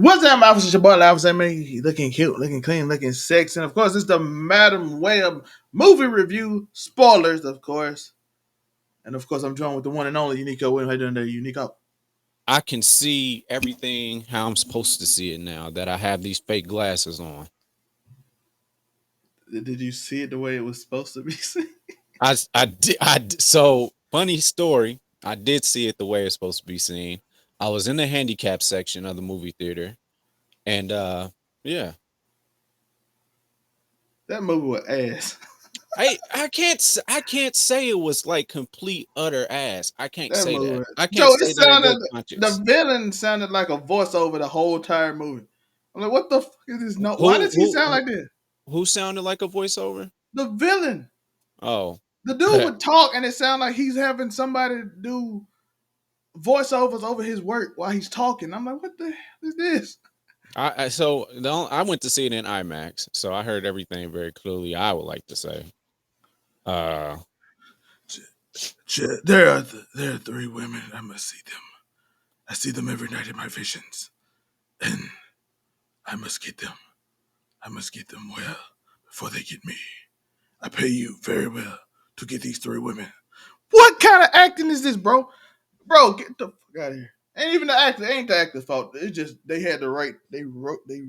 What's that, Officer? It's your boy, Officer. Man, looking cute, looking clean, looking sexy. And of course, it's the Madam Webb movie review spoilers, of course. And of course, I'm joined with the one and only Unico. How you doing there, Unico? I can see everything how I'm supposed to see it now that I have these fake glasses on. Did you see it the way it was supposed to be seen? So funny story. I did see it the way it's supposed to be seen. I was in the handicap section of the movie theater, and yeah, That movie was ass. I can't say it was like complete utter ass. I can't That say movie, that. I can't Joe. It say that in sounded good the conscience. villain sounded like a voiceover the whole entire movie. I'm like, what the fuck is this? No, why Who does he who sound who, like this? who sounded like a voiceover? The villain, Oh, the dude would talk, and it sounded like he's having somebody do voiceovers over his work while he's talking. I'm like, what the hell is this? I went to see it in IMAX, so I heard everything very clearly. I would like to say, uh, There are three women. I must see them. I see them every night in my visions, and I must get them. I must get them well before they get me. I pay you very well to get these three women. What kind of acting is this, bro? Bro, get the fuck out of here. Ain't even the actor. Ain't the actor's fault. It's just they had the right. They wrote. They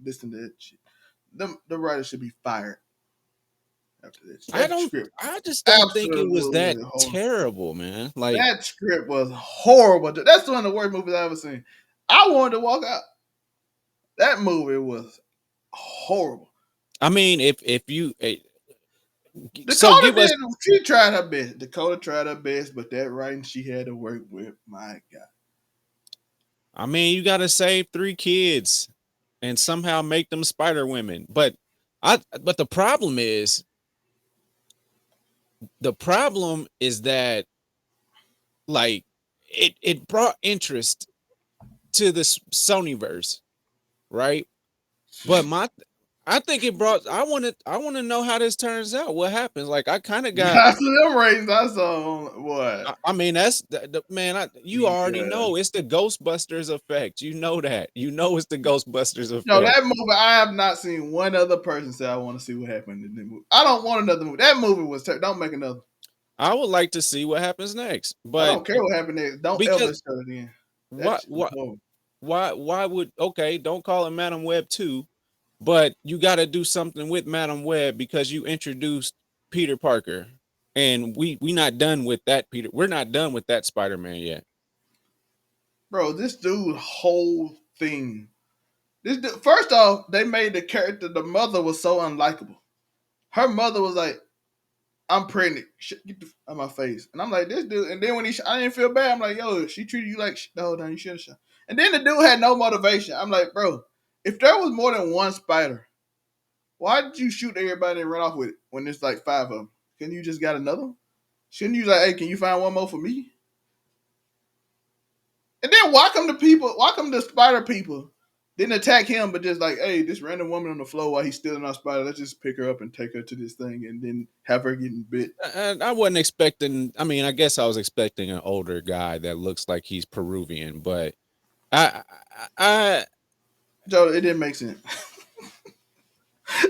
listened to that shit. The writer should be fired after this. I That don't. script I just don't think it was that absolutely horrible. terrible, man. Like, That script was horrible. That's one of the worst movies I've ever seen. I wanted to walk out. That movie was horrible. I mean, if you so Dakota give us. did. She tried her best. Dakota tried her best, but that writing she had to work with, my God. I mean, you got to save three kids and somehow make them Spider Women, but the problem is that like it brought interest to the Sonyverse, right? But I think it brought. I want to know how this turns out. What happens? Like I kind of got. That's them ratings I saw. What? I mean, that's the man. You already Yeah. know it's the Ghostbusters effect. You know that. You know it's the Ghostbusters No, effect. that movie. I have not seen one other person say I want to see what happened in the movie. I don't want another movie. That movie was. Don't make another. I would like to see what happens next, I but don't care what happened next. Don't ever because show it again. That what shit was what horrible. why would okay? Don't call it Madam Web 2, but you got to do something with Madam Web because you introduced Peter Parker, and we not done with that Peter. We're not done with that Spider Man yet. Bro, this dude's whole thing. This dude, first off, they made the character. The mother was so unlikable. Her mother was like, "I'm pregnant. Get the out of my face." And I'm like, "This dude." And then when I didn't feel bad. I'm like, "Yo, she treated you like the whole time. You should have shot." And then the dude had no motivation. I'm like, "Bro, if there was more than one spider, why did you shoot everybody and run off with it when there's like five of them? Can you just got another one? Shouldn't you like, hey, can you find one more for me?" And then why come the spider people didn't attack him, but just like, hey, this random woman on the floor while he's stealing our spider, let's just pick her up and take her to this thing and then have her getting bit. I wasn't expecting. I mean, I guess I was expecting an older guy that looks like he's Peruvian, but I, I, Joe, it didn't make sense.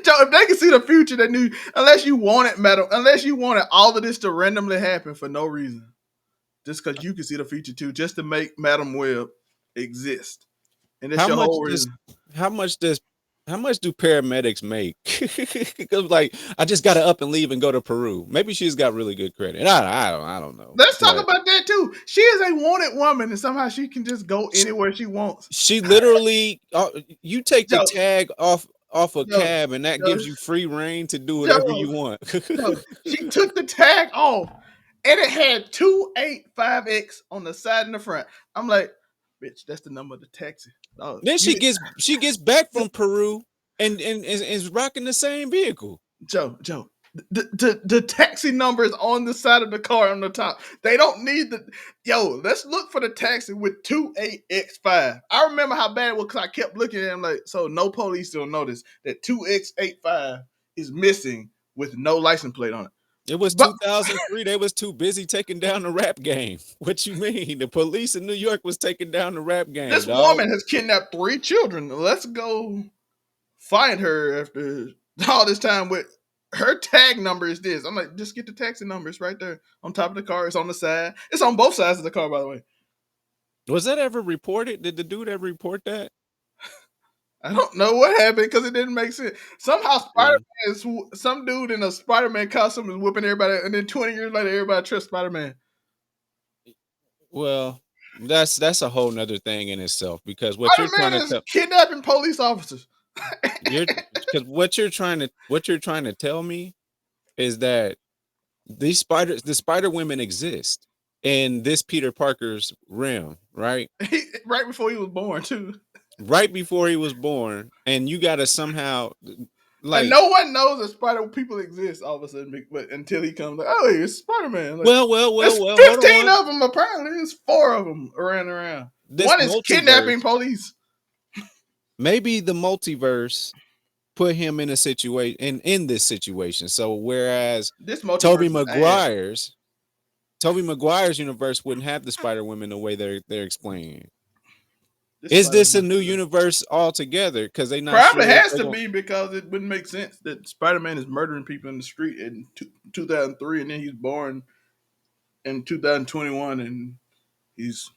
Joe, if they can see the future, they knew unless you wanted madam, unless you wanted all of this to randomly happen for no reason. Just because you can see the future too, just to make Madam Web exist. And that's how your much whole does reason. how much does how much do paramedics make? Because like I just got to up and leave and go to Peru. Maybe she's got really good credit. I don't know, Let's talk but about that too. She is a wanted woman, and somehow she can just go anywhere she wants. she literally you take the Joe, tag off a Joe, cab and that Joe, gives you free reign to do whatever Joe, you want. Joe. She took the tag off, and it had 285X on the side and the front. I'm like, bitch, that's the number of the taxi. Oh, Then you, she gets back from Peru and is rocking the same vehicle. Joe. The taxi number is on the side of the car on the top. They don't need the let's look for the taxi with 28X5. I remember how bad it was because I kept looking at him like, so no police will notice that 2X85 is missing with no license plate on it. It was But 2003. They was too busy taking down the rap game. What you mean? The police in New York was taking down the rap game, this dog. woman has kidnapped 3 children. Let's go find her after all this time. With her tag number is this. I'm like, just get the taxi numbers right there on top of the car. It's on the side. It's on both sides of the car, by the way. Was that ever reported? Did the dude ever report that? I don't know what happened because it didn't make sense. Somehow Spider Yeah. Man is some dude in a Spider Man costume is whooping everybody, and then 20 years later, everybody trusts Spider Man. Well, that's a whole nother thing in itself because what you're Spider trying to Man is tell kidnapping police officers. you're because what you're trying to tell me is that the spider women exist in this Peter Parker's realm, right? Right before he was born, too. Right before he was born, and you got to somehow And like, no one knows that Spider people exist all of a sudden, but until he comes, like, oh, it's Spider Man. Like, there's hold 15 on. of them apparently. There's 4 of them around. This One is kidnapping multiverse, police. maybe the multiverse put him in a situation in this situation. So whereas This Toby multiverse is ass. Maguire's Toby Maguire's universe wouldn't have the Spider Women the way they're explaining it. This Is Spider this a Man. new universe altogether? Because they're not Probably sure if has they're to going. be because it wouldn't make sense that Spider Man is murdering people in the street in 2003, and then he's born in 2021, and he's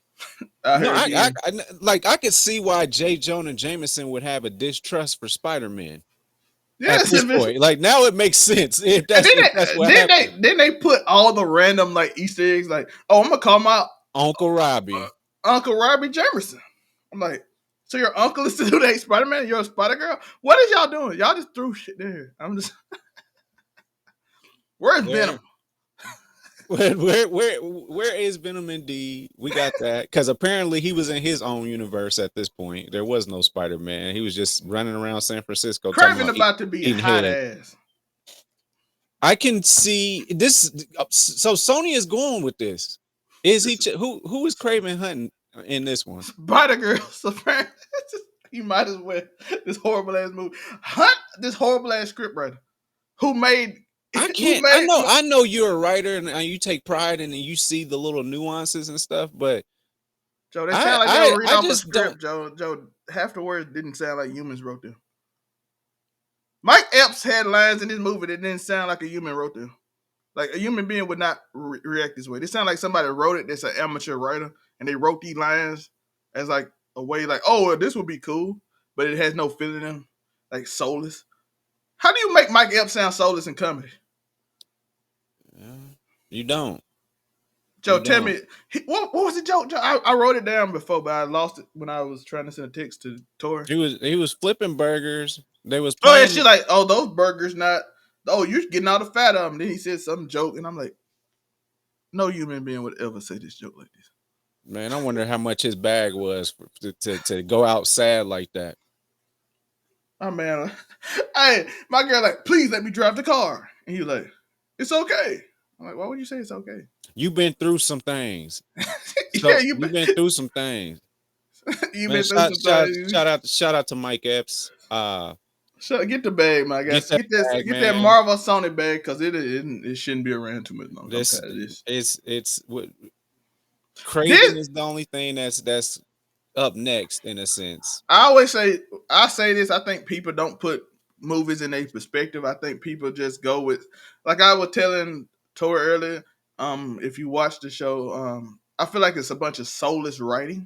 out No, here again. like I could see why J. Jonah Jameson would have a distrust for Spider Man at Yes, this if it's, point. Like now it makes sense if and that's what happened. then they put all the random like Easter eggs, like, oh, I'm gonna call my Uncle Robbie. Uncle Robbie Jamerson. I'm like, so your uncle is the dude that hates Spider Man? You're a Spider Girl? What is y'all doing? Y'all just threw shit there. I'm just, where's Venom? Where where is Venom indeed? We got that because apparently he was in his own universe at this point. There was no Spider Man. He was just running around San Francisco talking Craven about about to be eating hot head. ass. I can see this. So Sony is going with this. Is he? Who is Craven hunting in this one? Spider Girl. So you might as well this horrible ass movie. Hunt this horrible ass scriptwriter who made I who can't. made I know you're a writer and you take pride in and you see the little nuances and stuff, but Joe. They sound like they were reading I off a just don't. script. Joe, half the words didn't sound like humans wrote them. Mike Epps had lines in this movie that didn't sound like a human wrote them. Like a human being would not react this way. They sound like somebody wrote it. That's an amateur writer, and they wrote these lines as like a way, like, oh, well, this would be cool, but it has no feeling in them, like soulless. How do you make Mike Epps sound soulless in comedy? You don't. Joe, You tell don't. me, what was the joke? Joe, I wrote it down before, but I lost it when I was trying to send a text to Tori. He was flipping burgers. They was Oh, yeah, playing. she like, oh, those burgers not. Oh, you're getting all the fat of them. Then he said some joke, and I'm like, no human being would ever say this joke like this. Man, I wonder how much his bag was to go out sad like that. Oh man, hey, my girl like, please let me drive the car, and he like, it's okay. I'm like, why would you say it's okay? You've been through some things. Yeah, So you've been through some things. you Man, been through some things. shout out to Mike Epps. Get the bag, my guy. Get that bag, Get that man. Marvel Sony bag because it shouldn't be around too much longer. I'm This tired of this. it's what This Craven is the only thing that's up next in a sense. I always say I say this. I think people don't put movies in a perspective. I think people just go with like I was telling Tori earlier. If you watch the show, I feel like it's a bunch of soulless writing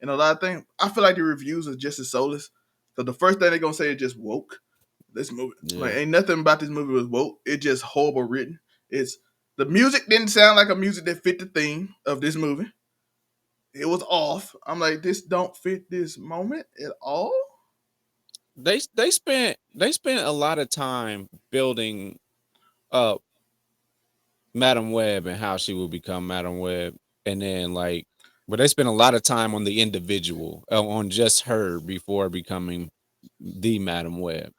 and a lot of things. I feel like the reviews are just as soulless. So the first thing they're gonna say is just woke. This movie, like, Yeah. ain't nothing about this movie was woke. It's just horrible written. It's the music didn't sound like a music that fit the theme of this movie. It was off. I'm like, this don't fit this moment at all. They spent a lot of time building up Madam Web and how she will become Madam Web, and then like, but they spent a lot of time on the individual, on just her before becoming the Madam Web.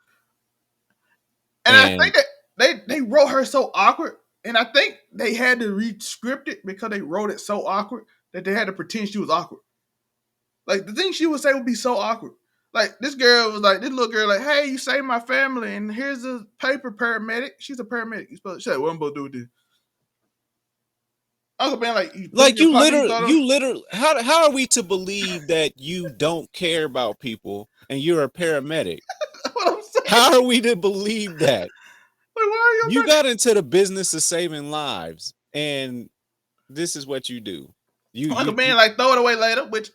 And I think And that they wrote her so awkward, and I think they had to re-script it because they wrote it so awkward that they had to pretend she was awkward. Like the thing she would say would be so awkward. Like this girl was like this little girl like, hey, you saved my family, and here's a paper paramedic. She's a paramedic. You supposed to say what I'm supposed to do with this? Uncle Ben like you put it in Like your pocket. You thought of you literally, how are we to believe that you don't care about people and you're a paramedic? what I'm saying. How are we to believe that? Like, why are You you? got into the business of saving lives, and this is what you do. Uncle You Ben like throw it away later, which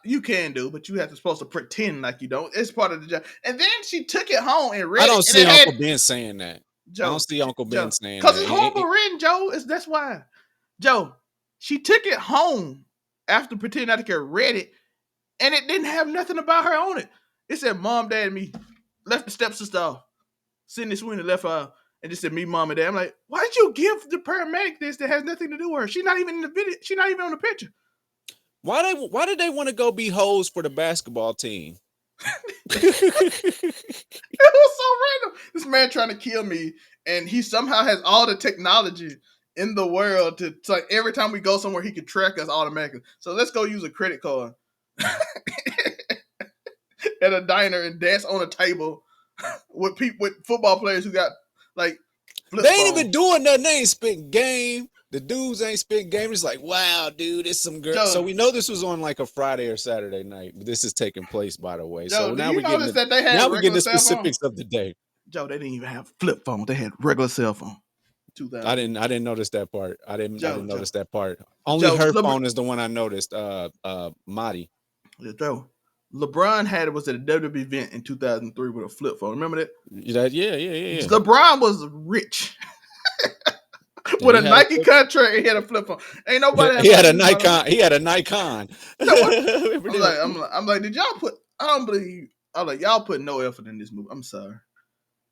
you can do, but you have to supposed to pretend like you don't. It's part of the job. And then she took it home and I read it, don't and see it had Uncle Ben saying that. I don't Joe, see Uncle Ben Joe, saying because that. it's horrible written, Joe. That's why, Joe. She took it home after pretending not to care, read it, and it didn't have nothing about her on it. It said mom, dad, and me. Left the stepsister off. Sydney Sweeney left her off. And just said me, mom, and dad. I'm like, why did you give the paramedic this that has nothing to do with her? She's not even in the video. She's not even on the picture. Why did they want to go be hoes for the basketball team? It was so random. This man trying to kill me, and he somehow has all the technology in the world to like every time we go somewhere, he can track us automatically. So let's go use a credit card at a diner and dance on a table with people with football players who got like They flip ain't phones. even doing nothing. They ain't spitting game. The dudes ain't spitting game. It's like, wow, dude, it's some girl. So Joe, we know this was on like a Friday or Saturday night. This is taking place, by the way. Joe, So do now you we're getting notice that they had now we're getting regular the cell phones? specifics of the day. Joe, they didn't even have flip phones. They had regular cell phone. 2000. I didn't notice that part. I Joe, didn't Joe, notice that part. Only Joe, her phone is the one I noticed. Madi. Joe. LeBron had it was at a WWE event in 2003 with a flip phone. Remember that? Yeah, yeah. LeBron was rich And with he a had a Nike contract. He had a flip phone. Ain't nobody had he had money a to use my. Nikon. He had a Nikon. Joe, what? Remember them? I'm like, did y'all put? I don't believe. I'm like, y'all put no effort in this movie. I'm sorry.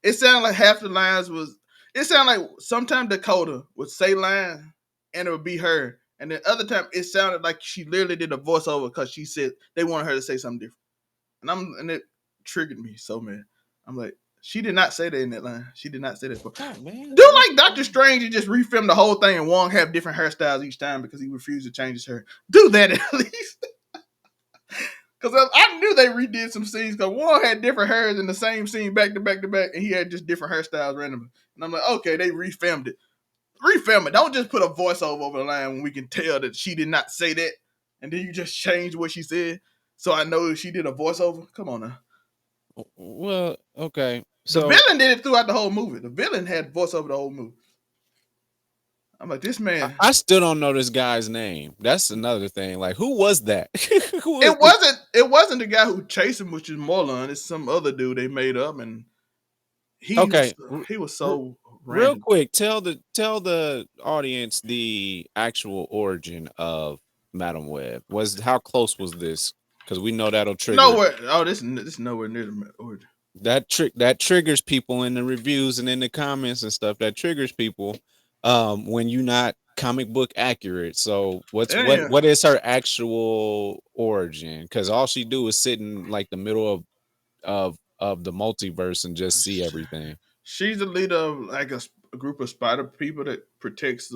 It sounded like half the lines was. It sounded like sometimes Dakota would say lines and it would be her, and then other time it sounded like she literally did a voiceover because she said they wanted her to say something different, and it triggered me so man. I'm like, she did not say that in that line. She did not say that. God, man. Do like Doctor Strange and just refilm the whole thing and Wong have different hairstyles each time because he refused to change his hair. Do that at least. Because I knew they redid some scenes because Wong had different hairs in the same scene back to back to back, and he had just different hairstyles randomly. And I'm like, okay, they refilmed it. Refilm it. Don't just put a voiceover over the line when we can tell that she did not say that, and then you just change what she said. So I know she did a voiceover. Come on now. Well, okay. The So villain did it throughout the whole movie. The villain had voiceover the whole movie. I'm like, this man. I still don't know this guy's name. That's another thing. Like, who was that? Who was It this? wasn't. It wasn't the guy who chased him, which is Morlun. It's some other dude they made up, and he Okay, was he was so real random. quick, tell the audience the actual origin of Madam Web. Was how close was this? Because we know that'll trigger Nowhere. Oh, this nowhere near the origin. that triggers people in the reviews and in the comments and stuff. That triggers people when you're not comic book accurate. So Yeah, what is her actual origin? Because all she do is sit in like the middle of the multiverse and just see everything. she's the leader of like a group of spider people that protects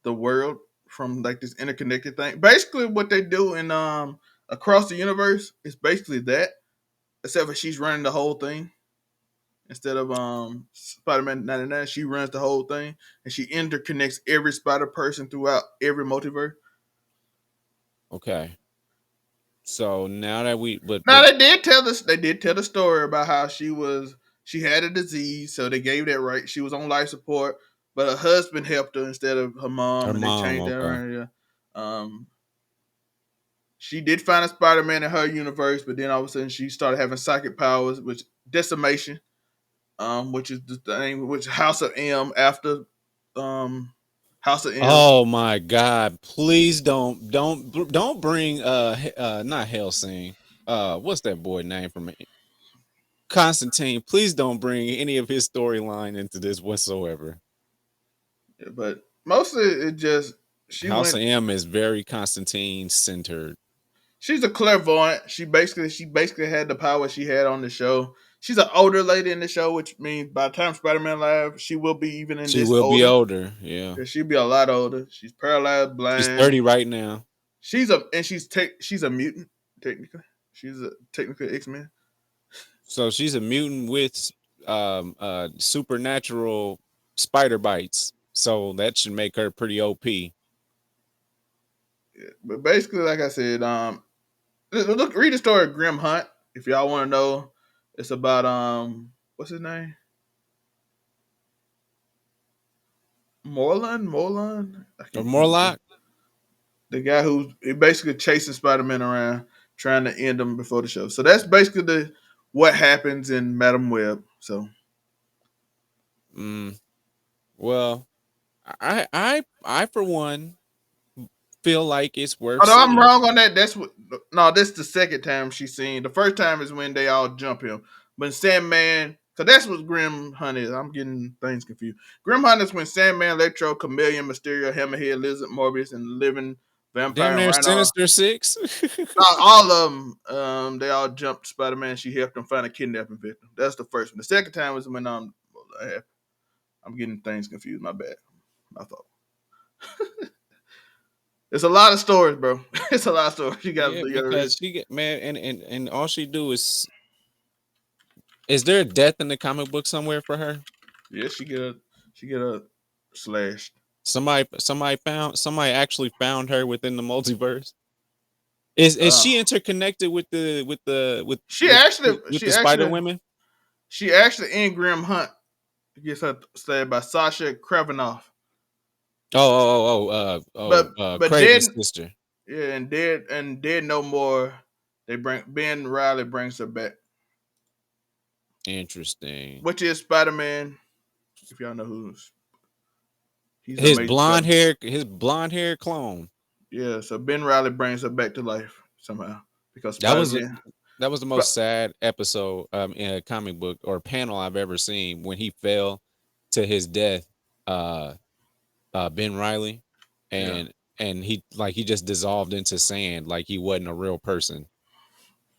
the world from like this interconnected thing. Basically, what they do in across the universe is basically that, except for she's running the whole thing. Instead of Spider-Man 99, she runs the whole thing and she interconnects every spider person throughout every multiverse. Okay. So now that we Now they did tell the story about how she had a disease, so they gave that right. She was on life support, but her husband helped her instead of her her mom, and they mom, changed that okay. around. Yeah. She did find a Spider-Man in her universe, but then all of a sudden she started having psychic powers, which decimation, which is the thing, which House of M after um House of M. Oh my God! Please don't bring not Helsing. What's that boy name from Constantine? Please don't bring any of his storyline into this whatsoever. But mostly it just she House of went. M is very Constantine centered. She's a clairvoyant. She basically had the power she had on the show. She's an older lady in the show, which means by the time Spider-Man live, she will be even in She this will be older. older. Yeah, Yeah, she'll be a lot older. She's paralyzed, she's blind. 30 right now. She's a mutant technically. She's a technically X-Men. So she's a mutant with supernatural spider bites. So that should make her pretty OP. Yeah. But basically, like I said, look, read the story of Grim Hunt if y'all want to know. It's about what's his name? Morlun. I Or can't remember Morlock. the guy who's basically chasing Spider-Man around, trying to end him before the show. So that's basically the what happens in Madam Web. So Mm, well, I for one feel like it's worth although I'm seeing. wrong on that, that's what no, this is the second time she's seen. The first time is when they all jump him. But Sandman, because that's what Grim Hunt is. I'm getting things confused. Grim Hunt is when Sandman, Electro, Chameleon, Mysterio, Hammerhead, Lizard, Morbius, and Living Damn Vampire and near Rhino. Sinister Six. All of them, they all jumped Spider Man. She helped them find a kidnapping victim. That's the first one. The second time was when I'm getting things confused. My bad. My fault. It's a lot of stories, bro. It's a lot of stories. Yeah, You gotta read. because she get man, and all she do is there a death in the comic book somewhere for her? Yeah, she get a slashed. Somebody actually found her within the multiverse. Is Uh, she interconnected with she actually with she the Spider actually Women? she actually in Grim Hunt gets her slayed by Sasha Kravinoff. But Craven's then sister. yeah, and dead no more. They bring Ben Riley brings her back, Interesting. which is Spider Man. If y'all know who's he's amazing Spider. His blonde hair clone. Yeah, so Ben Riley brings her back to life somehow because That Spider was Man. that was the most sad episode in a comic book or panel I've ever seen when he fell to his death. Uh, Ben Riley, Yeah, and he just dissolved into sand like he wasn't a real person.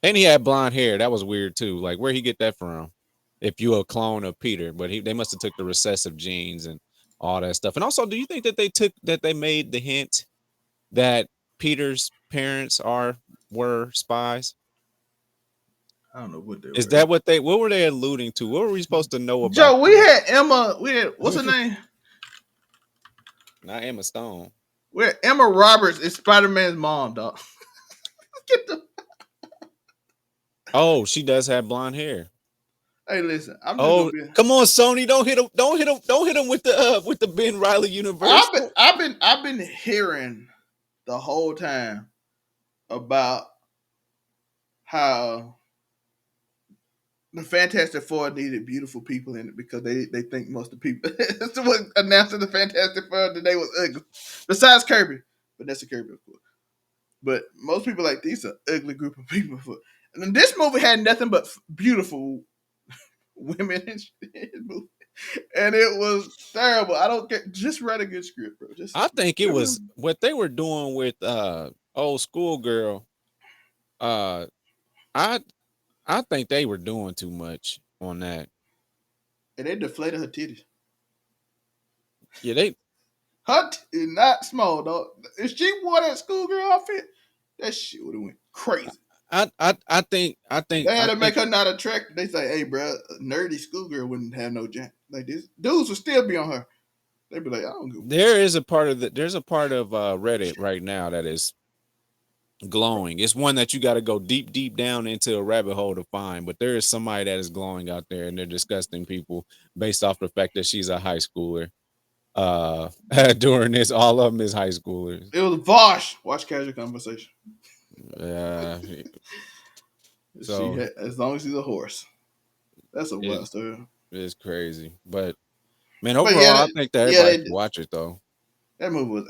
And he had blonde hair. That was weird too. Like where he get that from? If you a clone of Peter, but they must have took the recessive genes and all that stuff. And also, do you think that they made the hint that Peter's parents were spies? I don't know what they Is were. that what were they alluding to? What were we supposed to know about Joe, we them? had Emma. We had what's her name? Not Emma Stone. We had Emma Roberts is Spider Man's mom, dog. Get the Oh, she does have blonde hair. hey, listen. I'm just gonna Oh, be. come on, Sony! Don't hit him! Don't hit him! Don't hit him with the Ben Riley universe. I've been hearing the whole time about how the Fantastic Four needed beautiful people in it because they think most of the people that's what announcing the Fantastic Four today was ugly. Besides Kirby, but that's a Kirby, of course. But most people like these are ugly group of people. And this movie had nothing but beautiful women in this movie, and it was terrible. I don't get just write a good script, bro. Just I think it was what they were doing with old school girl. Uh, I I think they were doing too much on that. and they deflated her titties. Yeah, they. Her is not small, dog. If she wore that schoolgirl outfit, that shit would have went crazy. They had I to think make her not attractive. They say, "Hey, bro, a nerdy schoolgirl wouldn't have no jack like this. Dudes would still be on her. They'd be like, I don't give a fuck." there's a part of Reddit right now that is glowing. It's one that you got to go deep down into a rabbit hole to find. But there is somebody that is glowing out there, and they're disgusting people based off the fact that she's a high schooler. During this, all of them is high schoolers. It was Vosh. Watch Casual Conversation. Uh, She so had, as long as she's a horse. That's a it, wild story. it's crazy, but man, But yeah, overall, I think that yeah, everybody should watch it though. that movie was.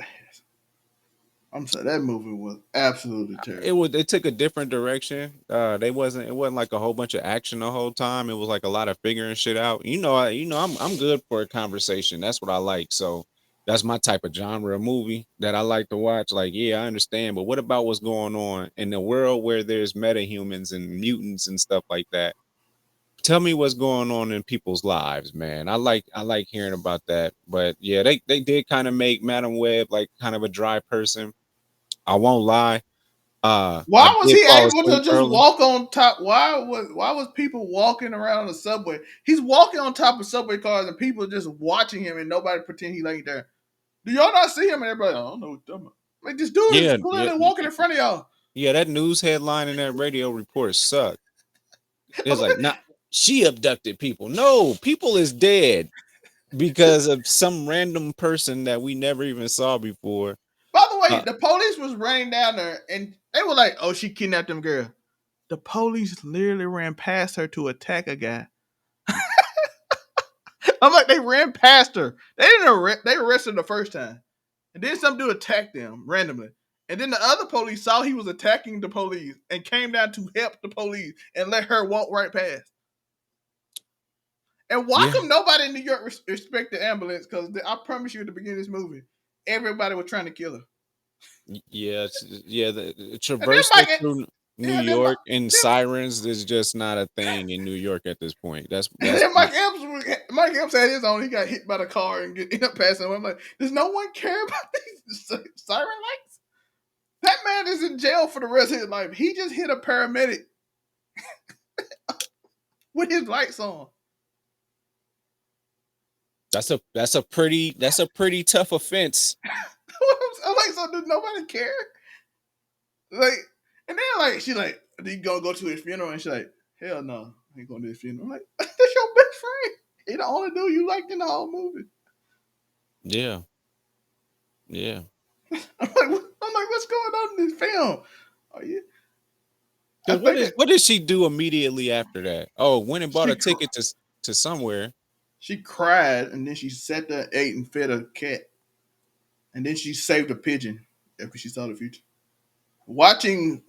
I'm sorry, that movie was absolutely terrible. They took a different direction. It wasn't like a whole bunch of action the whole time. It was like a lot of figuring shit out. I'm good for a conversation. That's what I like. So that's my type of genre of movie that I like to watch. Like, yeah, I understand, but what about what's going on in the world where there's metahumans and mutants and stuff like that? Tell me what's going on in people's lives, man. I like hearing about that. But yeah, they did kind of make Madam Web like kind of a dry person. I won't lie. I Why was did he fall able to asleep just early. walk on top? Why was people walking around the subway? He's walking on top of subway cars and people just watching him and nobody pretend he ain't there. Do y'all not see him? And everybody, I don't know what you're talking about. Like this dude is Yeah, yeah, clearly walking in front of y'all. yeah. That news headline and that radio report sucked. I'm It's like, like, not she abducted people. No, people is dead because of some random person that we never even saw before. by the way, Uh, the police was running down there and they were like, "Oh, she kidnapped them girl." The police literally ran past her to attack a guy. I'm like, they ran past her. They didn't arrest. They arrested her the first time, and then some dude attacked them randomly. And then the other police saw he was attacking the police and came down to help the police and let her walk right past. And why yeah, come nobody in New York respect the ambulance? Because I promise you, at the beginning of this movie, everybody was trying to kill her. yeah, yeah. And then Traversing Mike, through New yeah, York and then, sirens is just not a thing in New York at this point. and That's then Mike Epps had his own. He got hit by the car and ended up passing away. I'm like, does no one care about these siren lights? That man is in jail for the rest of his life. He just hit a paramedic with his lights on. that's a pretty tough offense. I'm like, so does nobody care? Like, and then like she like, you gonna go to his funeral? And she like, hell no, I ain't going to his funeral. I'm like, that's your best friend. He the only dude you liked in the whole movie. Yeah, yeah. I'm like, what's going on in this film? Are you? I Because think that what did she do immediately after that? Oh, went and bought she a ticket to somewhere. she cried and then she sat there, ate and fed a cat, and then she saved a pigeon after she saw the future. Watching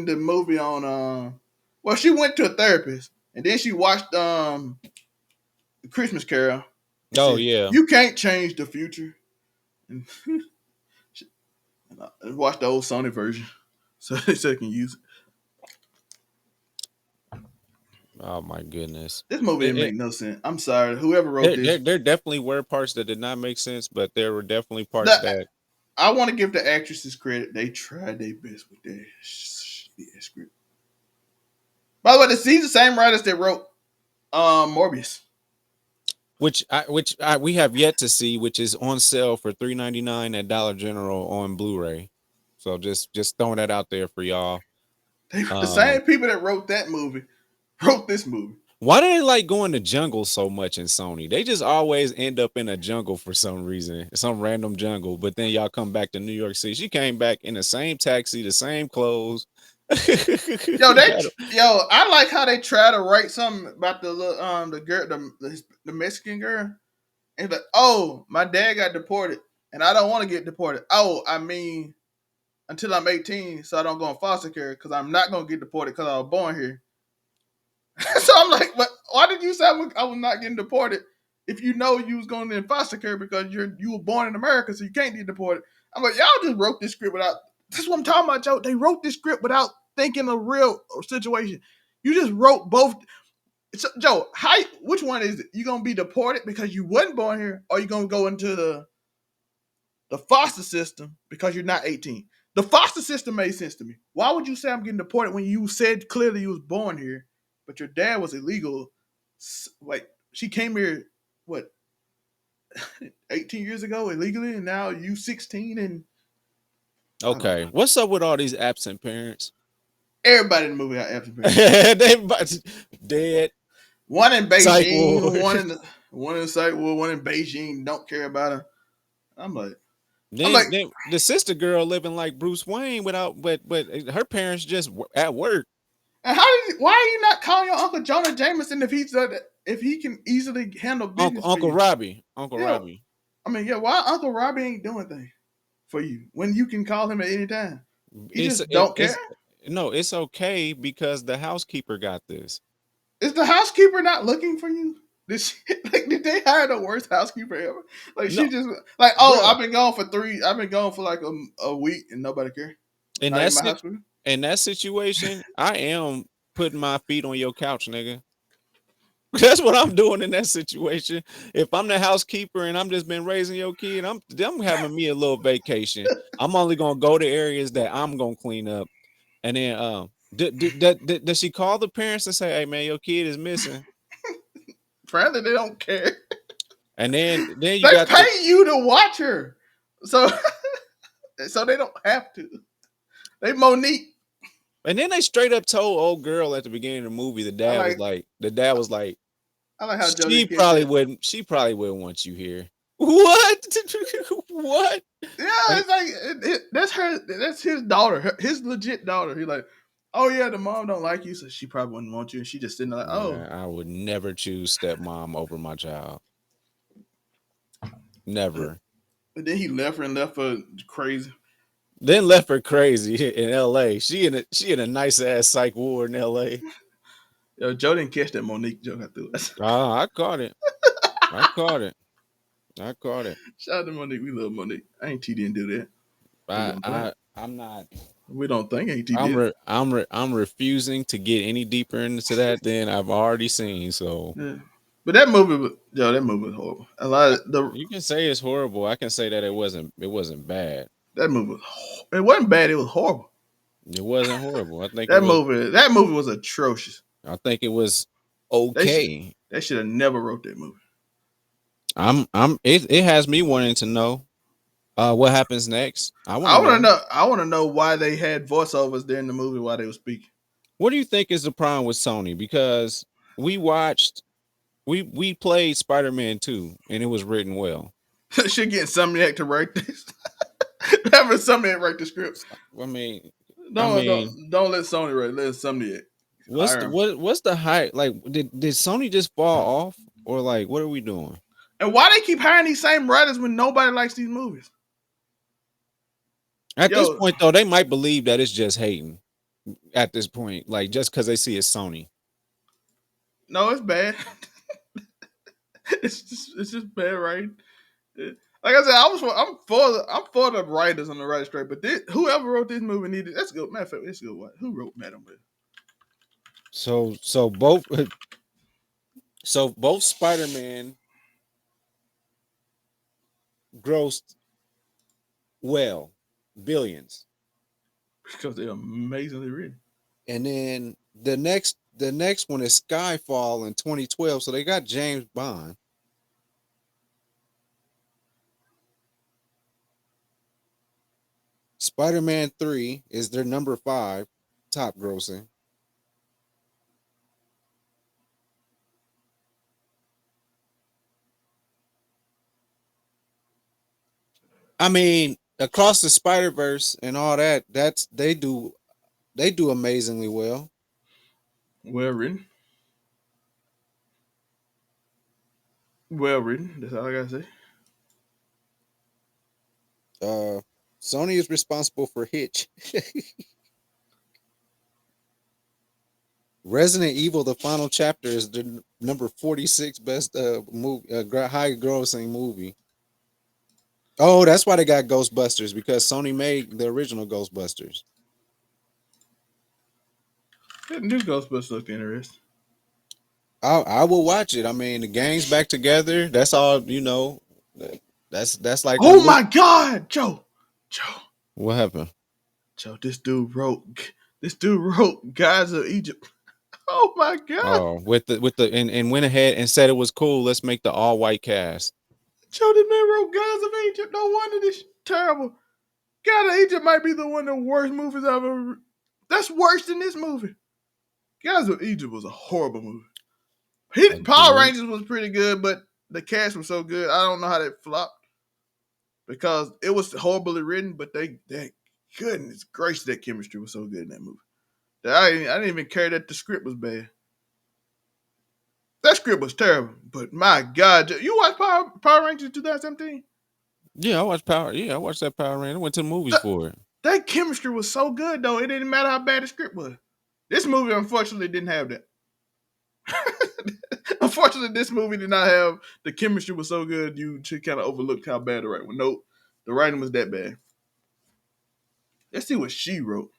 the movie on well, she went to a therapist and then she watched the Christmas Carol and Oh said, yeah. "You can't change the future." And, and watched the old Sony version so they can use it. Oh my goodness. This movie It, didn't make it, no sense. I'm sorry, whoever wrote this. there definitely were parts that did not make sense, but there were definitely The, parts that. I want to give the actresses credit. They tried their best with their shitty script. By the way, these are the same writers that wrote Morbius. We have yet to see, which is on sale for $3.99 at Dollar General on Blu-ray. So just throwing that out there for y'all. The Um, same people that wrote that movie wrote this movie. why do they like going to jungle so much in Sony? They just always end up in a jungle for some reason, some random jungle. But then y'all come back to New York City. She came back in the same taxi, the same clothes. Yo, I like how they try to write something about the girl, the Mexican girl, and like, oh, my dad got deported, and I don't want to get deported. Oh, I mean, until I'm 18, so I don't go in foster care because I'm not gonna get deported because I was born here. So I'm like, but why did you say I was not getting deported if you know you was going in foster care because you were born in America, so you can't get deported? I'm like, y'all just wrote this script without. This is what I'm talking about, Joe. They wrote this script without thinking of real situation. You just wrote both. So, Joe, which one is it? You gonna be deported because you wasn't born here, or you gonna go into the foster system because you're not 18? The foster system made sense to me. Why would you say I'm getting deported when you said clearly you was born here, but your dad was illegal? Like she came here, what, 18 years ago illegally, and now you 16, and I don't Okay, know. what's up with all these absent parents? Everybody in the movie got absent parents. They dead. One in Psych ward. Beijing, one in Sight World, one in Beijing. Don't care about her. I'm like, I'm like, Then the sister girl living like Bruce Wayne without, but her parents just at work. and why are you not calling your Uncle Jonah Jameson if he can easily handle business for Uncle you? Robbie, Uncle Yeah, Robbie. I mean, yeah. Why Uncle Robbie ain't doing things for you when you can call him at any time? He It's just don't care. it's no, it's okay because the housekeeper got this. Is the housekeeper not looking for you? Did they hire the worst housekeeper ever? Like No, she just like, oh, bruh. I've been gone for like a week and nobody care. In Not that even my sit housekeeper. in that situation, I am putting my feet on your couch, nigga. That's what I'm doing in that situation. If I'm the housekeeper and I'm just been raising your kid, I'm having me a little vacation. I'm only gonna go to areas that I'm gonna clean up, and then does she call the parents and say, "Hey man, your kid is missing," Apparently, they don't care. and then you They got the pay you to watch her, so so they don't have to. They Monique. and then they straight up told old girl at the beginning of the movie, I like the dad was like, I like how Joe didn't catch that. she probably wouldn't want you here. What? What? Yeah, And it's like that's her. That's his daughter. His legit daughter. He like, oh yeah, the mom don't like you, so she probably wouldn't want you. And she just sitting there like, oh. man, I would never choose stepmom over my child. Never. But then he left her and left her crazy. Then left her crazy in L.A. She in a nice ass psych ward in L.A. Yo, Joe didn't catch that Monique joke I threw. Ah, I caught it. I caught it. I caught it. Shout out to Monique. We love Monique. Ain't T didn't do that. We don't think. I'm not. We don't think Ain't T did. I'm refusing to get any deeper into that than I've already seen. So Yeah. But that movie was that movie was horrible. A lot of the you can say it's horrible. I can say that it wasn't bad. that movie was it wasn't bad, it was horrible. It wasn't horrible. I That movie was atrocious. think it was They should okay. they should have never wrote that movie. It has me wanting to know what happens next. I want to know. I wanna know why they had voiceovers during the movie while they were speaking. What do you think is the problem with Sony? Because we watched we played Spider-Man 2 and it was written well. Should get Insomniac to write this. Having Insomniac write the script. I mean, I No, mean, don't let Sony write. Let Insomniac hire him. what's the hype? Like, did Sony just fall off, or like, what are we doing? And why they keep hiring these same writers when nobody likes these movies? At this Yo, point, though, they might believe that it's just hating. At this point, like just because they see it's Sony. no, it's bad. It's just bad, right? Like I said, I'm for the writers on the writer straight, but whoever wrote this movie needed. Let's go. Matter of fact, let's go. What? Who wrote Madam Web? So both both Spider-Man grossed well billions, Because they're amazingly written. and then the next one is Skyfall in 2012. So they got James Bond. Spider-Man 3 is their number 5 top grossing. I mean, across the Spider-Verse and all that, they do amazingly well. Well written. Well written. That's all I gotta say. Uh Sony is responsible for Hitch. Resident Evil: The Final Chapter is the number 46 best movie, high grossing movie. Oh, that's why they got Ghostbusters, because Sony made the original Ghostbusters. That new Ghostbusters looked interesting. I will watch it. I mean, the gang's back together. That's all, you know. That's like Oh my God, Joe. what happened? Joe, this dude wrote. This dude wrote Guys of Egypt. Oh my God. Oh, and went ahead and said it was cool. Let's make the all white cast. Joe, this man wrote Guys of Egypt. No wonder this terrible. God of Egypt might be one of the worst movies I've ever. That's worse than this movie. Guys of Egypt was a horrible movie. Power Again. Rangers was pretty good, but the cast was so good. I don't know how that flopped because it was horribly written. But goodness gracious, that chemistry was so good in that movie. I didn't even care that the script was bad. That script was terrible. But my God, you watched Power Rangers 2017? Yeah, I watched Power. Yeah, I watched that Power Ranger. I went to the movies for it. That chemistry was so good, though. It didn't matter how bad the script was. This movie, unfortunately, didn't have that. Unfortunately, this movie did not have the chemistry was so good you should kind of overlook how bad the writing was. Nope, the writing was that bad. Let's see what she wrote.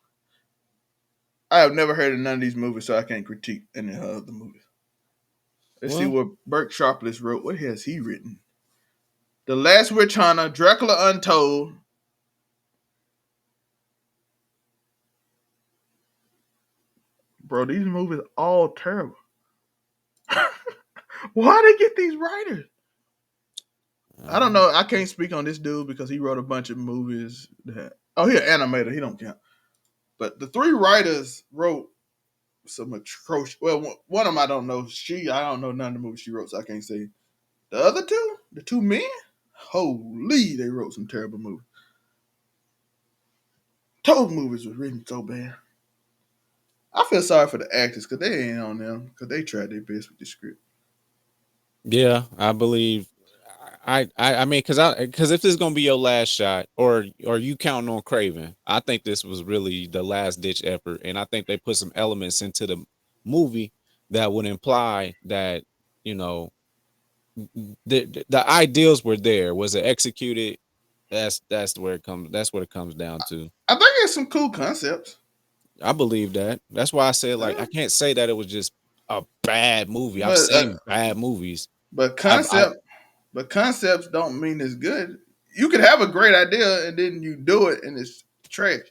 I have never heard of none of these movies, so I can't critique any of the movies. Let's see Well, what Burke Sharpless wrote. What has he written? The Last Witch Hunter, Dracula Untold. Bro, these movies all terrible. Why they get these writers? I don't know. I can't speak on this dude because he wrote a bunch of movies. Oh, he's an animator. He don't count. But the three writers wrote some atrocious. Well, one of them I don't know. I don't know none of the movies she wrote, so I can't say. The other two, the two men, holy, they wrote some terrible movies. Those movies was written so bad. I feel sorry for the actors because they ain't on them because they tried their best with the script. yeah, I believe. I mean, because if this is gonna be your last shot, or you counting on Craven, I think this was really the last ditch effort, and I think they put some elements into the movie that would imply that you know the ideals were there. Was it executed? That's where it comes. That's what it comes down to. I think it's some cool concepts. I believe that. That's why I said like Yeah. I can't say that it was just a bad movie. I've But seen bad movies. but I concept but concepts don't mean it's good. You could have a great idea and then you do it and it's trash.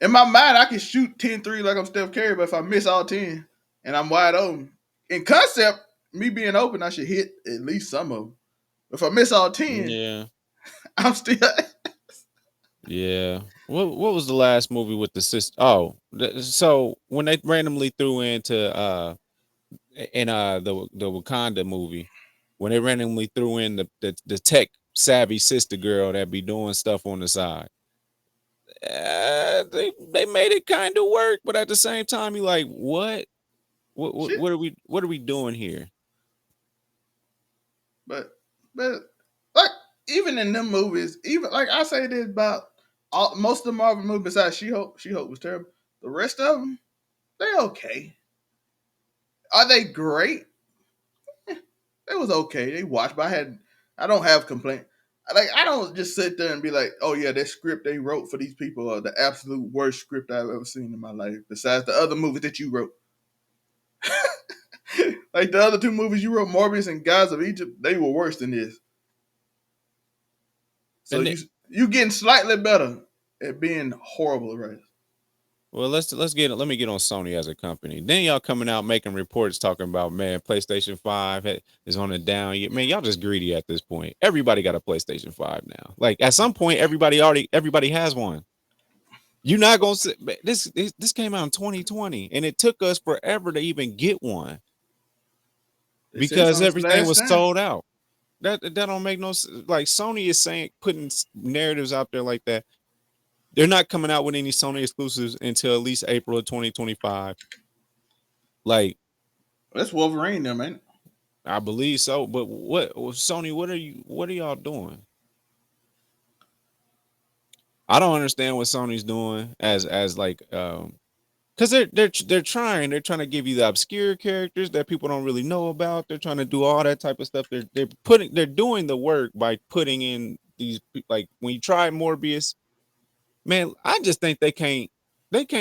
In my mind, I can shoot 10 like I'm Steph Curry, but if I miss all 10 and I'm wide open, in concept, me being open, I should hit at least some of them. If I miss all 10, yeah. I'm still. Yeah. What was the last movie with the sister? Oh, so when they randomly threw into the Wakanda movie, when they randomly threw in the tech savvy sister girl that be doing stuff on the side, they made it kind of work, but at the same time, you like what? What, what Shit. what are we doing here? But but like even in them movies, even like I say this about most of the Marvel movies besides She-Hulk. She-Hulk was terrible. The rest of them, they okay. Are they great? It was okay. They watched, but I don't have complaint. Like I don't just sit there and be like, oh yeah, that script they wrote for these people are the absolute worst script I've ever seen in my life. Besides the other movies that you wrote, like the other two movies you wrote, Morbius and Gods of Egypt, they were worse than this. So And you getting slightly better at being horrible, right? well, let me get on Sony as a company. Then y'all coming out making reports talking about man, PlayStation 5 is on the down. Man, y'all just greedy at this point. Everybody got a PlayStation 5 now. Like at some point, everybody has one. You're not gonna sit, this came out in 2020, and it took us forever to even get one They said it's because on its everything last was stand. sold out. That don't make no sense. Like Sony is saying, putting narratives out there like that. They're not coming out with any Sony exclusives until at least April of 2025. Like That's Wolverine, there, man. I believe so, but Sony? What are y'all doing? I don't understand what Sony's doing as like because they're trying to give you the obscure characters that people don't really know about. They're trying to do all that type of stuff. They're doing the work by putting in these like when you try Morbius, man. I just think they can't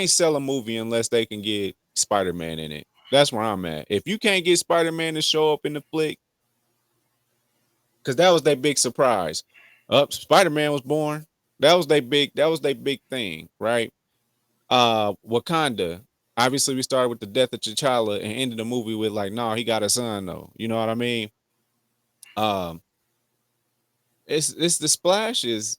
sell a movie unless they can get Spider-Man in it. That's where I'm at. If you can't get Spider-Man to show up in the flick, because that was their big surprise. Up, Spider-Man was born. That was their big thing, right? Wakanda. Obviously, we started with the death of T'Challa and ended the movie with like, no, he got a son though. You know what I mean? Um, it's the splashes.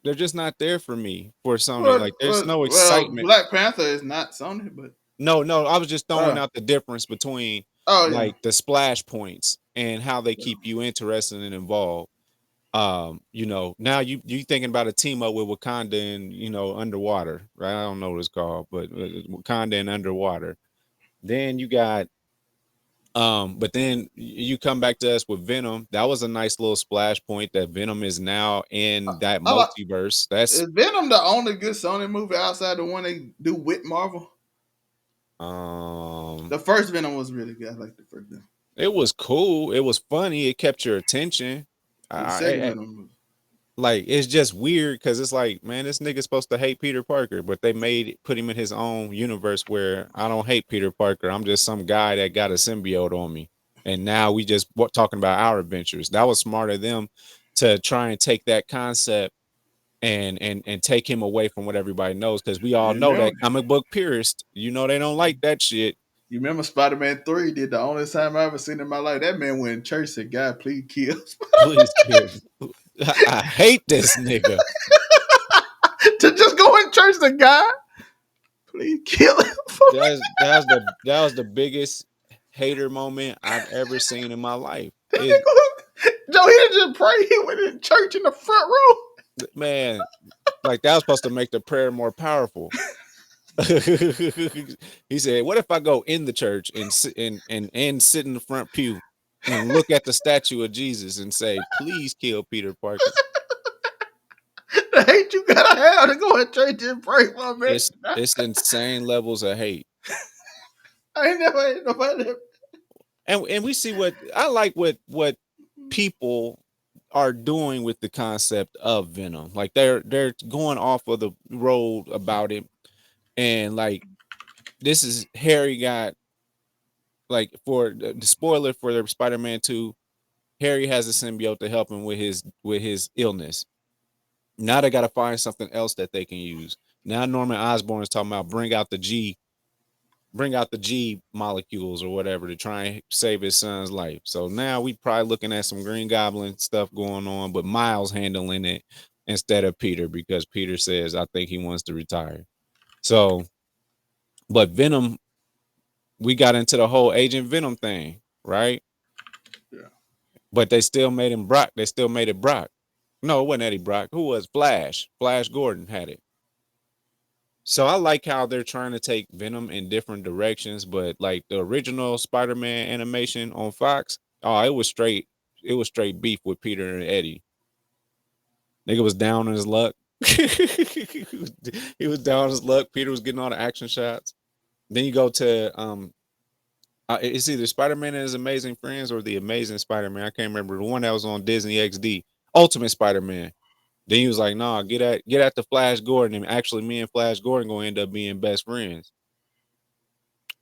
They're just not there for me for Sony. Like, there's no excitement. Black Panther is not Sony, but No. I was just throwing uh, out the difference between oh yeah, like the splash points and how they keep you interested and involved. Now you thinking about a team up with Wakanda and underwater, right? I don't know what it's called, but Wakanda and underwater. Then you got but then you come back to us with Venom. That was a nice little splash point that Venom is now in that I like. multiverse. That's Is Venom the only good Sony movie outside the one they do with Marvel? um The first Venom was really good. I like the first Venom. it was cool. It was funny. It kept your attention. The I, second I Venom was. like it's just weird because it's like, man, this nigga's supposed to hate Peter Parker, but they put him in his own universe where I don't hate Peter Parker. I'm just some guy that got a symbiote on me, and now we just talking about our adventures. That was smart of them to try and take that concept and take him away from what everybody knows, because we all You know remember? that comic book purist, they don't like that shit. You remember Spider-Man 3 did the only time I ever seen in my life. That man went in church said, God, please kill. Please kill. I hate this nigga. To just go in church to God, please kill him. That was the biggest hater moment I've ever seen in my life. That Is nigga, Joe, he didn't just pray. He went in church in the front row. man, like that was supposed to make the prayer more powerful. He said, "What if I go in the church and sit in the front pew and look at the statue of Jesus and say, please kill Peter Parker." The hate you gotta have to go in church and pray for a man. It's insane levels of hate. I ain't never had nobody. And we see what I like what people are doing with the concept of Venom. Like they're going off of the road about it, and like this is Harry got, like, for the spoiler for the Spider-Man 2, Harry has a symbiote to help him with his illness. Now they got to find something else that they can use. Now Norman Osborn is talking about bring out the G molecules or whatever to try and save his son's life. So now we probably looking at some Green Goblin stuff going on, but Miles handling it instead of Peter, because Peter says, I think he wants to retire. So, but Venom, we got into the whole Agent Venom thing, right? Yeah. But they still made him Brock. They still made it Brock. No, it wasn't Eddie Brock. Who was Flash? Flash Gordon had it. So I like how they're trying to take Venom in different directions, but like the original Spider-Man animation on Fox, oh, it was straight beef with Peter and Eddie. Nigga was down on his luck. He was down on his luck. Peter was getting all the action shots. Then you go to it's either Spider-Man and His Amazing Friends or The Amazing Spider-Man. I can't remember the one that was on Disney XD. Ultimate Spider-Man. Then he was like, "Nah, get at the Flash Gordon, and actually, me and Flash Gordon gonna end up being best friends."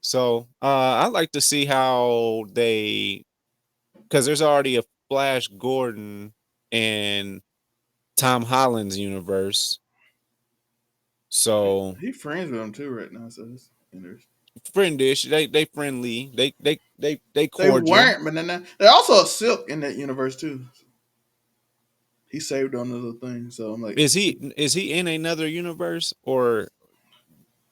So I like to see how because there's already a Flash Gordon in Tom Holland's universe. So He friends with him too right now, so it's interesting. friendish, they friendly, they They cordial. weren't, but then they also a Silk in that universe too. He saved on the little thing, so I'm like, Is he in another universe, or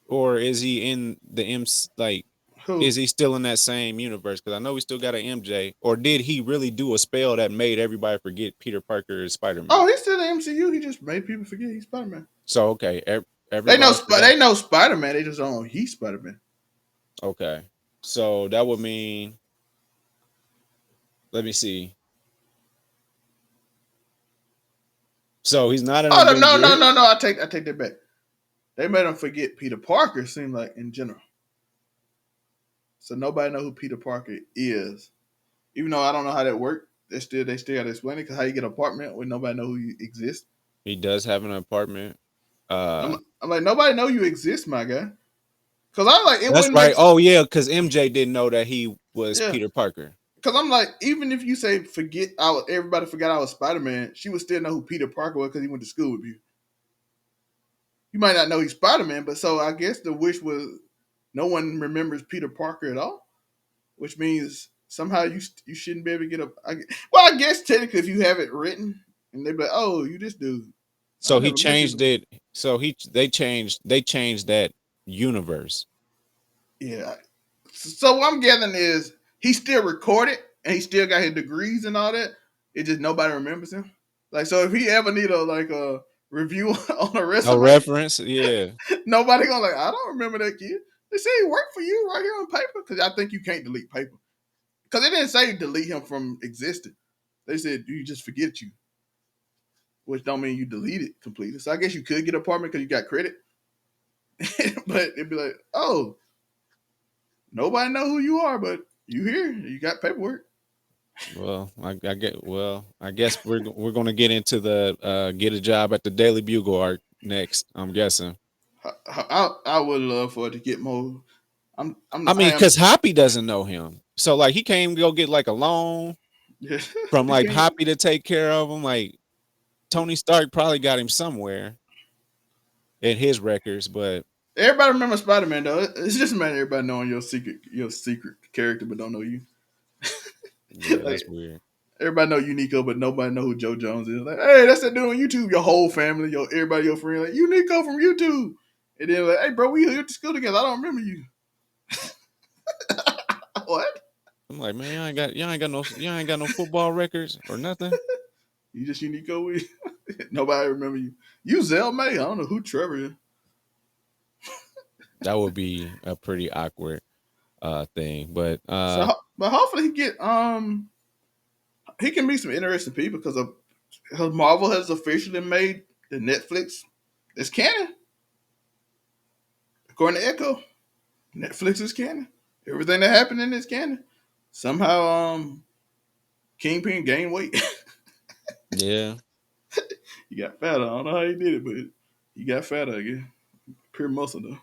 is he in the like, is who? he still in that same universe? Because I know we still got an MJ. Or did he really do a spell that made everybody forget Peter Parker is Spider-Man? Oh, he's still in the MCU. He just made people forget he's Spider Man. So okay, They know everybody forgot. They know Spider Man. They just don't know he's Spider Man. Okay, so that would mean, let me see. So he's not an Oh no Avenger. no no! I take that back. They made him forget Peter Parker. Seemed like in general, so nobody know who Peter Parker is. Even though I don't know how that worked, they still got to explain it because how you get an apartment when nobody know who you exist. He does have an apartment. I'm, Uh, I'm like nobody know you exist, my guy. Because I like it that's wouldn't make right. Oh yeah, because MJ didn't know that he was yeah. Peter Parker. Because I'm like, even if you say forget, everybody forgot I was Spider Man, she would still know who Peter Parker was because he went to school with you. You might not know he's Spider Man, but so I guess the wish was no one remembers Peter Parker at all, which means somehow you shouldn't be able to get up. Well, I guess technically if you have it written and they be like, oh, you this dude, I So he never met you changed before. it. So they changed that universe. Yeah. So what I'm gathering is he still recorded and he still got his degrees and all that. It just nobody remembers him. Like so, if he ever need a review on a A resume, reference, yeah. nobody gonna like. I don't remember that kid. They say he worked for you right here on paper because I think you can't delete paper because they didn't say delete him from existing. They said you just forget you, which don't mean you delete it completely. So I guess you could get an apartment because you got credit, but it'd be like, oh, nobody know who you are, but you here, you got paperwork. I guess we're gonna get into the get a job at the Daily Bugle arc next. I'm guessing. I would love for it to get more. I mean, I am. because Hoppy doesn't know him, so like he can't go get like a loan Yeah, from he like can't. Hoppy to take care of him. Like Tony Stark probably got him somewhere in his records, but Everybody remember Spider Man though. It's just a matter of everybody knowing your secret character, but don't know you. yeah, Like that's weird. everybody know Unico, but nobody know who Joe Jones is. Like, hey, that's that dude on YouTube. Your whole family, everybody, your friend, like Unico from YouTube. And then like, hey, bro, we went to school together. I don't remember you. What? I'm like, man, y'all ain't got no football records or nothing. You just Unico with nobody remember you. You Zell May. I don't know who Trevor is. That would be a pretty awkward thing. But But hopefully he can meet some interesting people because Marvel has officially made the Netflix. It's canon according to Echo. Netflix is canon. Everything that happened in is canon. Somehow, Kingpin gained weight. yeah, He got fatter. I don't know how he did it, but he got fatter again. Pure muscle though.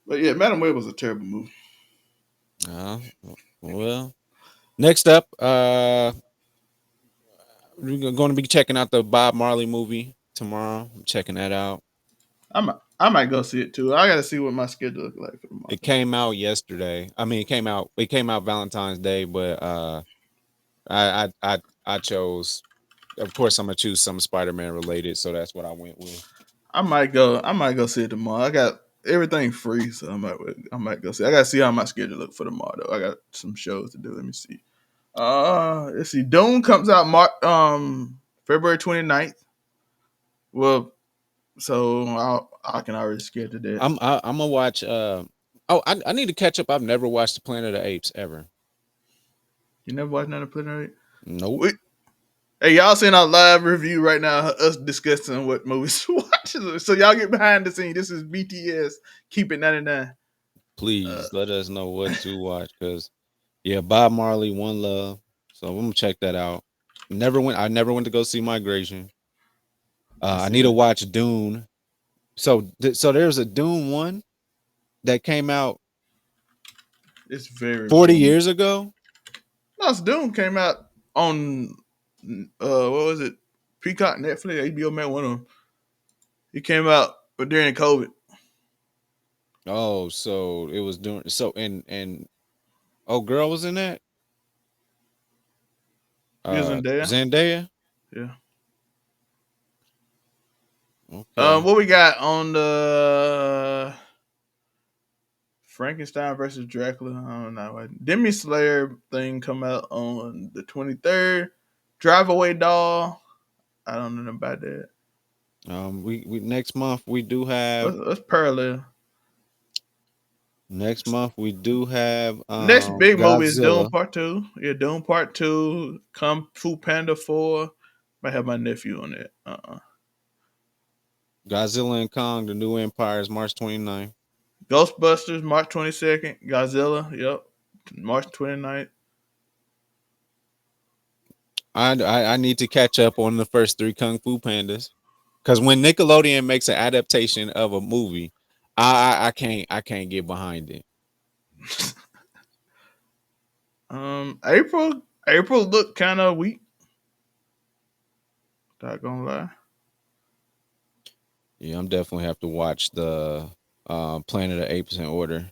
But yeah, Madam Web was a terrible movie. uh, well, next up, we're going to be checking out the Bob Marley movie tomorrow. I'm checking that out. I might go see it too. I got to see what my schedule look like for the month. It came out yesterday. I mean, it came out Valentine's Day, but I chose. Of course, I'm gonna choose some Spider-Man related, so that's what I went with. I might go see it tomorrow. I got everything free, so I might go see. I got to see how my schedule look for tomorrow though. I got some shows to do. Let me see. Let's see. Dune comes out February 29th. Well, so I can already schedule that. I'm gonna watch. I need to catch up. I've never watched the Planet of the Apes ever. You never watched none of Planet? Nope. We, hey, y'all seeing our live review right now? Us discussing what movies to watch. So y'all get behind the scene. This is BTS. Keep it 99. Uh, Please let us know what to watch, because yeah, Bob Marley, One Love. So I'm gonna check that out. Never went. I never went to go see Migration. let's I see need to that. watch Dune. So there's a Dune one that came out It's very 40 poor. years ago. No, Dune came out on what was it? Peacock, Netflix, HBO Max, one of them. It came out but during COVID. Oh, so it was doing so and oh, girl was in that. It was in there. Zendaya. Yeah. Okay. What we got on the Frankenstein versus Dracula? I don't know. Demi Slayer thing come out on the 23rd. Drive Away Doll. I don't know about that. We next month we do have What's parallel? next month we do have Next big movie is Doom Godzilla. Part Two. Yeah, Doom Part Two. Kung Fu Panda 4. Might have my nephew on it. Godzilla and Kong, the New Empire is March 29th. Ghostbusters March 22nd. Godzilla. Yep. March 29th. I need to catch up on the first three Kung Fu Pandas. Because when Nickelodeon makes an adaptation of a movie, I can't get behind it. April looked kind of weak. Not gonna lie. Yeah, I'm definitely have to watch the Planet of the Apes in order.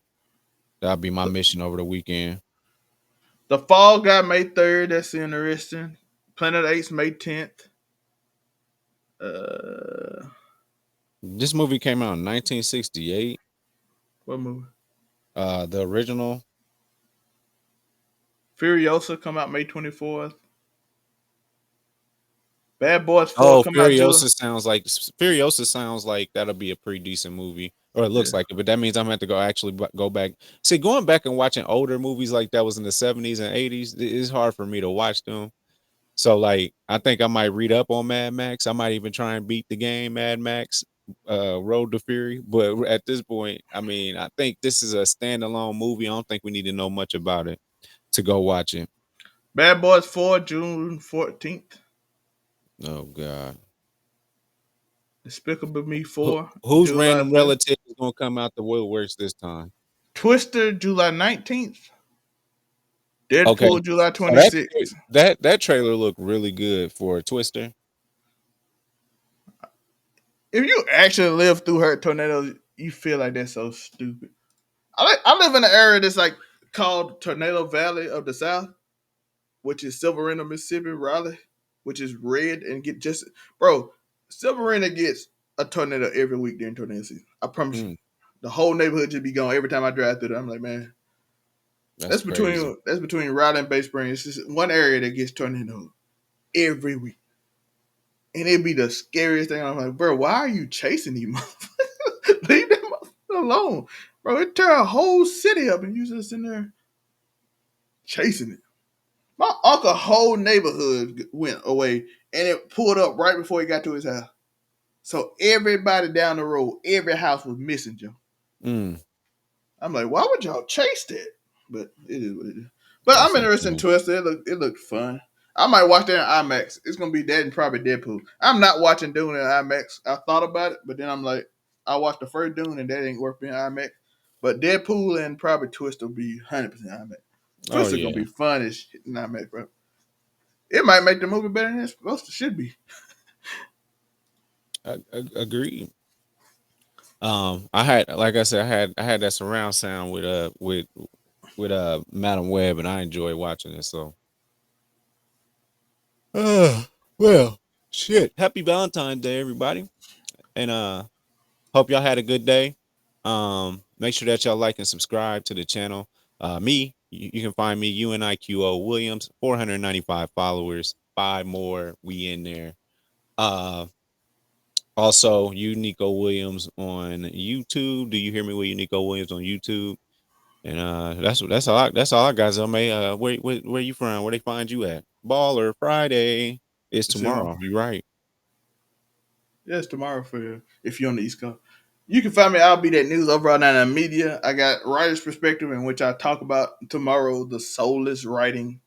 That'll be my The, mission over the weekend. the Fall Guy May 3rd. That's interesting. Planet Apes May 10th. Uh, This movie came out in 1968. what movie? The original. Furiosa come out May 24th. Bad Boys 4 Oh, come out July. Furiosa sounds like that'll be a pretty decent movie, or it looks Yeah. like it. But that means I'm gonna have to go actually go back. See, going back and watching older movies like that was in the 70s and 80s. It's hard for me to watch them. So like, I think I might read up on Mad Max. I might even try and beat the game Mad Max, Road to Fury. But at this point, I mean, I think this is a standalone movie. I don't think we need to know much about it to go watch it. Bad Boys 4, June 14th. Oh God. Despicable Me Who, 4, whose July random 5th. relative is gonna come out the woodworks this time? Twister, July 19th. Okay. Deadpool, July So that 26th. that trailer looked really good for Twister. If you actually live through hurt tornadoes, you feel like that's so stupid. I live in an area that's like called Tornado Valley of the South, which is Silverino, Mississippi, Raleigh, which is red and get just bro. Silverino gets a tornado every week during tornado season. I promise you. Mm, The whole neighborhood just be gone every time I drive through there. I'm like, man, that's crazy. that's between Raleigh and Bay Springs. It's just one area that gets tornadoes every week, and it'd be the scariest thing. I'm like, bro, why are you chasing these motherfuckers? Leave them alone, bro. It tear a whole city up, and you just in there chasing it. My uncle whole neighborhood went away, and it pulled up right before he got to his house. So everybody down the road, every house was missing, Joe. Mm, I'm like, why would y'all chase that? But it is what it is. But I'm that's interested in insane. Twister. It looked fun. I might watch that in IMAX. It's gonna be that and probably Deadpool. I'm not watching Dune in IMAX. I thought about it, but then I'm like, I watched the first Dune and that ain't worth being IMAX. But Deadpool and probably Twister will be 100% IMAX. Oh Twister gonna yeah, be fun as shit in IMAX, bro. It might make the movie better than it's supposed to should be. I agree. I had, like I said, I had that surround sound with Madam Web, and I enjoy watching it. So, uh, well, shit. Happy Valentine's Day, everybody, and hope y'all had a good day. Make sure that y'all like and subscribe to the channel. You can find me UNIQO Williams, 495 followers, 5 more. We in there. Uh, Also, you Nico Williams on YouTube. Do you hear me with you Nico Williams on YouTube? And that's all I got. So, May, where you from? Where they find you at? Baller Friday is You see, tomorrow. You right? yeah, it's tomorrow for you if you're on the East Coast. You can find me. I'll be that news overall now in media. I got writer's perspective in which I talk about tomorrow the soulless writing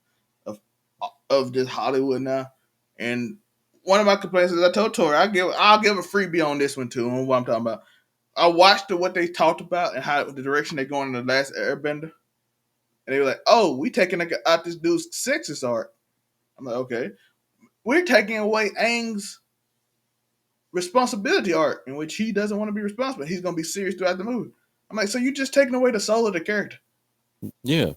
of this Hollywood now. And one of my complaints is I told Tori I'll give a freebie on this one too on what I'm talking about. I watched what they talked about and how the direction they're going in the last Airbender, and they were like, "Oh, we taking out this dude's sexist art." I'm like, "Okay, we're taking away Aang's responsibility art in which he doesn't want to be responsible. He's going to be serious throughout the movie." I'm like, "So you just taking away the soul of the character?" Yeah. I'm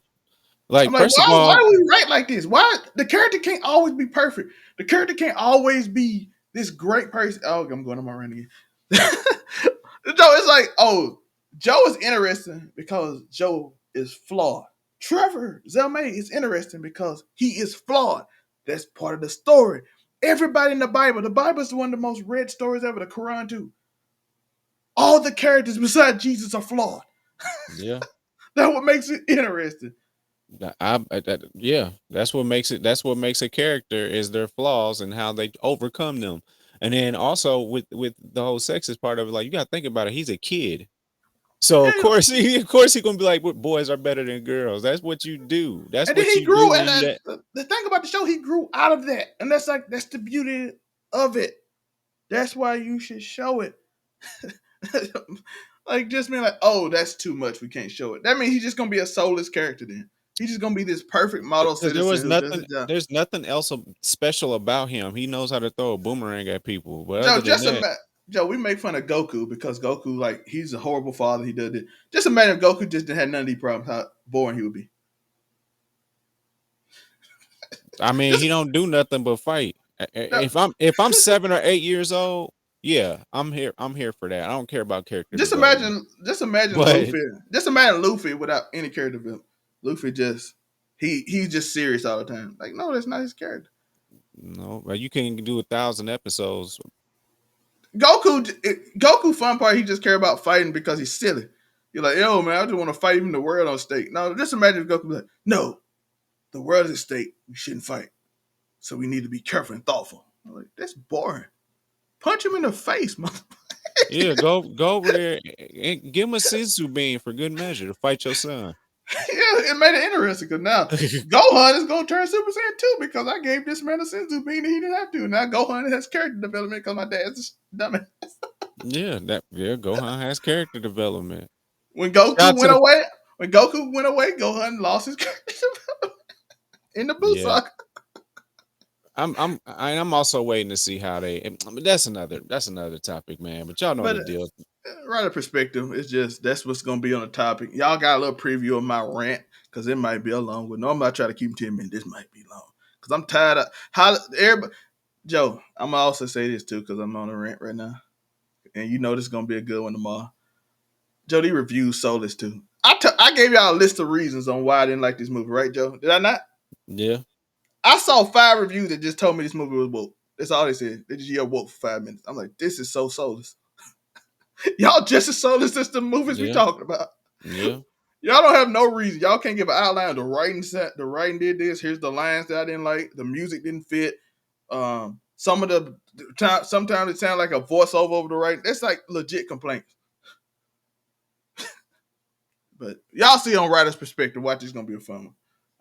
Like, like, first of why all, do we write like this? Why the character can't always be perfect? The character can't always be this great person. Oh, I'm going on my rant again. Joe, it's like, oh, Joe is interesting because Joe is flawed. Trevor Zelmay is interesting because he is flawed. That's part of the story. Everybody in the Bible is one of the most read stories ever, the Quran too. All the characters besides Jesus are flawed. yeah, That's what makes it interesting. yeah, that's what makes it. That's what makes a character is their flaws and how they overcome them. And then also with the whole sexist part of it, like you got to think about it. He's a kid. So Yeah, of course he gonna be like, boys are better than girls. That's what you do. That's and then what he you do grew, when and you let. the thing about the show, he grew out of that, and that's the beauty of it. That's why you should show it. Like just being like, oh, that's too much. We can't show it. That means he's just gonna be a soulless character. Then he's just gonna be this perfect model Because there citizen was who does nothing, his job. there's nothing else special about him. He knows how to throw a boomerang at people. But Joe, other than that, Joe, we make fun of Goku because Goku, like, he's a horrible father. He does it. Just imagine if Goku just didn't have none of these problems. How boring he would be. I mean, he Just don't do nothing but fight. no, If I'm 7 or 8 years old, yeah, I'm here. I'm here for that. I don't care about character development. just imagine But Luffy. Just imagine Luffy without any character development. Luffy just he's just serious all the time. Like, no, that's not his character. no, but you can do 1,000 episodes. Goku fun part, he just care about fighting because he's silly. You're like, yo, man, I just want to fight even the world on stake. No, just imagine if Goku be like, no, the world is at stake. We shouldn't fight. So we need to be careful and thoughtful. I'm like, that's boring. Punch him in the face, mother. Yeah, go over there and give him a sensu bean for good measure to fight your son. Yeah, it made it interesting because now Gohan is gonna turn Super Saiyan 2 because I gave this man a senzu bean and he didn't have to. Now Gohan has character development because my dad's a dumbass. Yeah, Gohan has character development. When Shout Goku out to went the away, Gohan lost his character in the Buu yeah. saga. I'm also waiting to see how they. That's another topic, man. But y'all know But the deal. right perspective, it's just that's what's gonna be on the topic. Y'all got a little preview of my rant because it might be a long one. Normally I try to keep them 10 minutes. This might be long because I'm tired of how everybody. Joe, I'm gonna also say this too because I'm on a rant right now, and you know this is gonna be a good one tomorrow. Joe, these reviews soulless too. I gave y'all a list of reasons on why I didn't like this movie, right, Joe? Did I not? Yeah. I saw 5 reviews that just told me this movie was woke. That's all they said. They just yelled woke for 5 minutes. I'm like, this is so soulless. Y'all just as soulless as the movies we Yeah. talking about. Yeah. Y'all don't have no reason. Y'all can't give an outline. The writing set. The writing did this. Here's the lines that I didn't like. The music didn't fit. Some of the time, sometimes it sounded like a voiceover over the writing. That's like legit complaints. But y'all see on writer's perspective. Watch, this gonna be a fun one.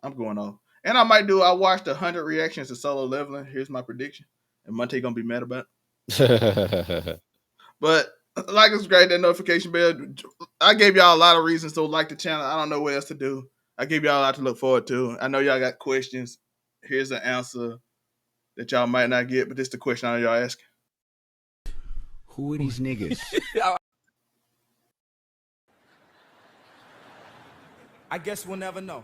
I'm going off, and I might do. I watched 100 reactions to Solo Leveling. Here's my prediction, and Monte gonna be mad about it. But like it's great that notification bell. I gave y'all a lot of reasons to like the channel. I don't know what else to do. I gave y'all a lot to look forward to. I know y'all got questions. Here's the answer that y'all might not get, but this is the question I know y'all asking. Who are these niggas? I guess we'll never know.